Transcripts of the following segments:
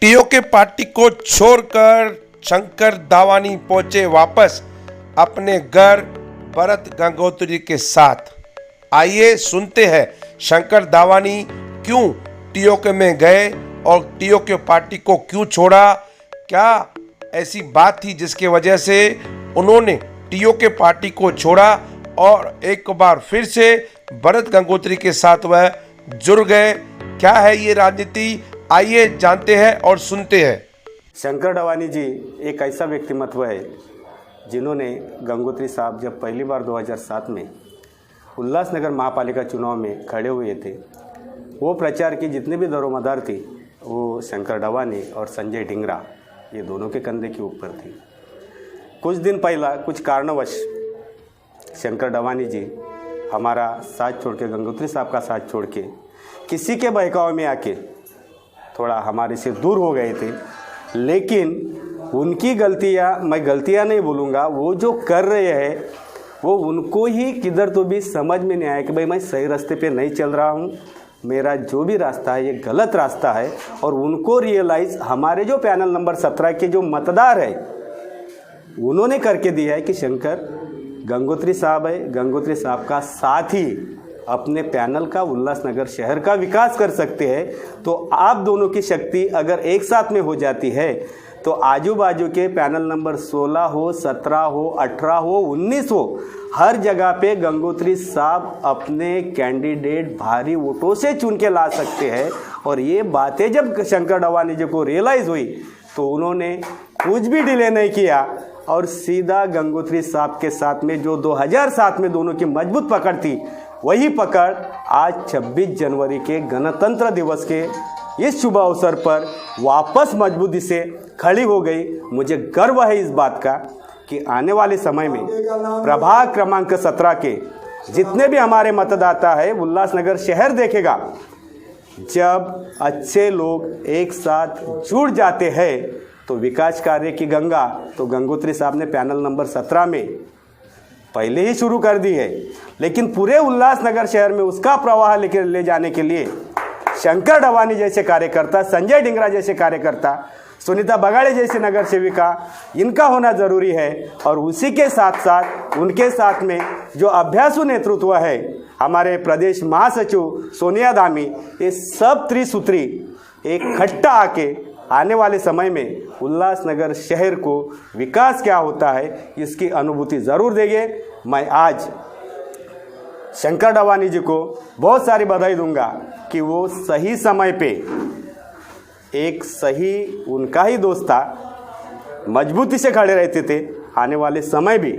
टीओके party को छोड़कर शंकर दावानी पहुंचे वापस अपने घर भरत गंगोत्री के साथ। आइए सुनते हैं शंकर दावानी क्यों टीओके में गए और टीओके पार्टी को क्यों छोड़ा। क्या ऐसी बात थी जिसकी वजह से उन्होंने टीओके पार्टी को छोड़ा और एक बार फिर से भरत गंगोत्री के साथ वह जुड़ गए। क्या है ये राजनीति, आइए जानते हैं और सुनते हैं। शंकर दावानी जी एक ऐसा व्यक्तिमत्व है जिन्होंने गंगोत्री साहब जब पहली बार 2007 में उल्लासनगर महापालिका चुनाव में खड़े हुए थे, वो प्रचार की जितने भी दरोमदार थी वो शंकर दावानी और संजय ढिंगरा ये दोनों के कंधे के ऊपर थी। कुछ दिन पहला कुछ कारणवश शंकर दावानी जी हमारा साथ छोड़ के, गंगोत्री साहब का साथ छोड़ के किसी के बहकावे में आके थोड़ा हमारे से दूर हो गए थे। लेकिन उनकी गलतियाँ, मैं गलतियाँ नहीं बोलूँगा, वो जो कर रहे हैं वो उनको ही किधर तो भी समझ में नहीं आया कि भाई मैं सही रास्ते पे नहीं चल रहा हूँ, मेरा जो भी रास्ता है ये गलत रास्ता है। और उनको रियलाइज़ हमारे जो पैनल नंबर 17 के जो मतदार है उन्होंने करके दिया है कि शंकर गंगोत्री साहब है, गंगोत्री साहब का साथ ही अपने पैनल का, उल्लासनगर शहर का विकास कर सकते हैं। तो आप दोनों की शक्ति अगर एक साथ में हो जाती है तो आजू बाजू के पैनल नंबर 16 हो, 17 हो, 18 हो, 19 हो, हर जगह पे गंगोत्री साहब अपने कैंडिडेट भारी वोटों से चुन के ला सकते हैं। और ये बातें जब शंकर दावानी जी को रियलाइज़ हुई तो उन्होंने कुछ भी डिले नहीं किया और सीधा गंगोत्री साहब के साथ में जो 2007 में दोनों की मजबूत पकड़ थी वही पकड़ आज 26 जनवरी के गणतंत्र दिवस के इस शुभ अवसर पर वापस मजबूती से खड़ी हो गई। मुझे गर्व है इस बात का कि आने वाले समय में प्रभाग क्रमांक 17 के जितने भी हमारे मतदाता है उल्लासनगर शहर देखेगा, जब अच्छे लोग एक साथ जुड़ जाते हैं तो विकास कार्य की गंगा तो गंगोत्री साहब ने पैनल नंबर 17 में पहले ही शुरू कर दी है। लेकिन पूरे उल्लासनगर शहर में उसका प्रवाह लेकर ले जाने के लिए शंकर दावानी जैसे कार्यकर्ता, संजय ढिंगरा जैसे कार्यकर्ता, सुनीता बगाड़े जैसे नगर सेविका, इनका होना ज़रूरी है। और उसी के साथ साथ उनके साथ में जो अभ्यासु नेतृत्व है हमारे प्रदेश महासचिव सोनिया धामी, ये सब त्रिसूत्री एक खट्टा आके आने वाले समय में उल्लासनगर शहर को विकास क्या होता है इसकी अनुभूति ज़रूर देंगे। मैं आज शंकर दावानी जी को बहुत सारी बधाई दूंगा कि वो सही समय पे एक सही, उनका ही दोस्त था, मजबूती से खड़े रहते थे। आने वाले समय भी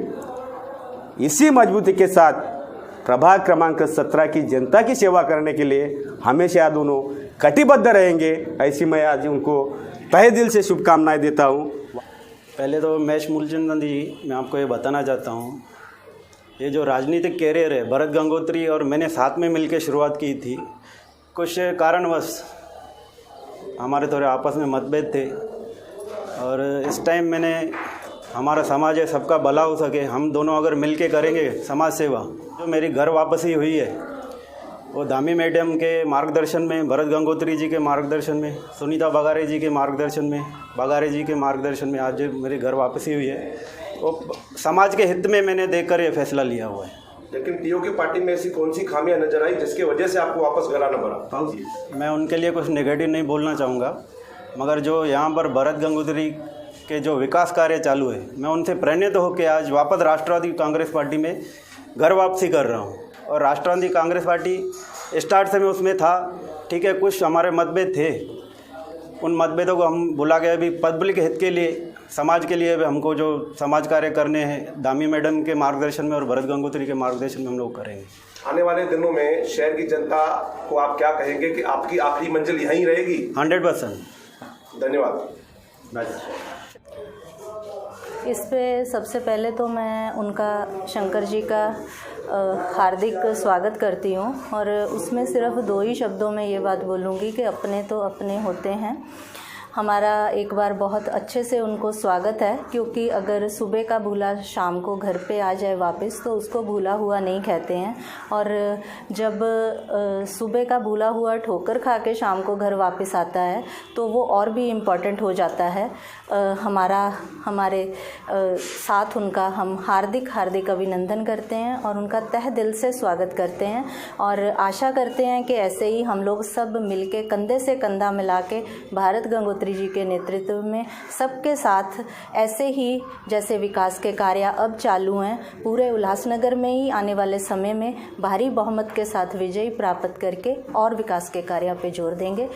इसी मजबूती के साथ प्रभाग क्रमांक 17 की जनता की सेवा करने के लिए हमेशा दोनों कटिबद्ध रहेंगे। ऐसी मैं आज उनको तहे दिल से शुभकामनाएं देता हूँ। पहले तो महेश मूलचंद जी, मैं आपको ये बताना चाहता हूँ, ये जो राजनीतिक कैरियर है भरत गंगोत्री और मैंने साथ में मिलकर शुरुआत की थी। कुछ कारणवश हमारे थोड़े आपस में मतभेद थे और इस टाइम मैंने, हमारा समाज है, सबका भला हो सके, हम दोनों अगर मिल के करेंगे समाज सेवा, जो मेरी घर वापसी हुई है वो धामी मैडम के मार्गदर्शन में, भरत गंगोत्री जी के मार्गदर्शन में, सुनीता बगाड़े जी के मार्गदर्शन में, बगाड़े जी के मार्गदर्शन में आज मेरी घर वापसी हुई है। वो समाज के हित में मैंने देखकर ये फैसला लिया हुआ है। लेकिन टीओके पार्टी में ऐसी कौन सी खामियां नजर आई जिसकी वजह से आपको वापस घर आना पड़ा? मैं उनके लिए कुछ नेगेटिव नहीं बोलना चाहूँगा, मगर जो यहाँ पर भरत गंगोत्री के जो विकास कार्य चालू है, मैं उनसे प्रेरित होकर आज वापस राष्ट्रवादी कांग्रेस पार्टी में घर वापसी कर रहा हूँ। और राष्ट्रवादी कांग्रेस पार्टी स्टार्ट से मैं उसमें था, ठीक है, कुछ हमारे मतभेद थे, उन मतभेदों को हम भुला गए। अभी पब्लिक हित के लिए, समाज के लिए हमको जो समाज कार्य करने हैं धामी मैडम के मार्गदर्शन में और भरत गंगोत्री के मार्गदर्शन में हम लोग करेंगे। आने वाले दिनों में शहर की जनता को आप क्या कहेंगे कि आपकी आखिरी मंजिल यहीं रहेगी? 100%। धन्यवाद। इस पे सबसे पहले तो मैं उनका, शंकर जी का हार्दिक स्वागत करती हूँ और उसमें सिर्फ 2 ही शब्दों में ये बात बोलूँगी कि अपने तो अपने होते हैं। हमारा एक बार बहुत अच्छे से उनको स्वागत है, क्योंकि अगर सुबह का भूला शाम को घर पे आ जाए वापस तो उसको भूला हुआ नहीं कहते हैं। और जब सुबह का भूला हुआ ठोकर खा के शाम को घर वापस आता है तो वो और भी इम्पॉर्टेंट हो जाता है। हमारे साथ उनका हम हार्दिक अभिनंदन करते हैं और उनका तहे दिल से स्वागत करते हैं और आशा करते हैं कि ऐसे ही हम लोग सब मिलके कंधे से कंधा मिला के भारत गंगोत्री जी के नेतृत्व में सबके साथ ऐसे ही जैसे विकास के कार्य अब चालू हैं, पूरे उल्लासनगर में ही आने वाले समय में भारी बहुमत के साथ विजय प्राप्त करके और विकास के कार्य पे जोर देंगे।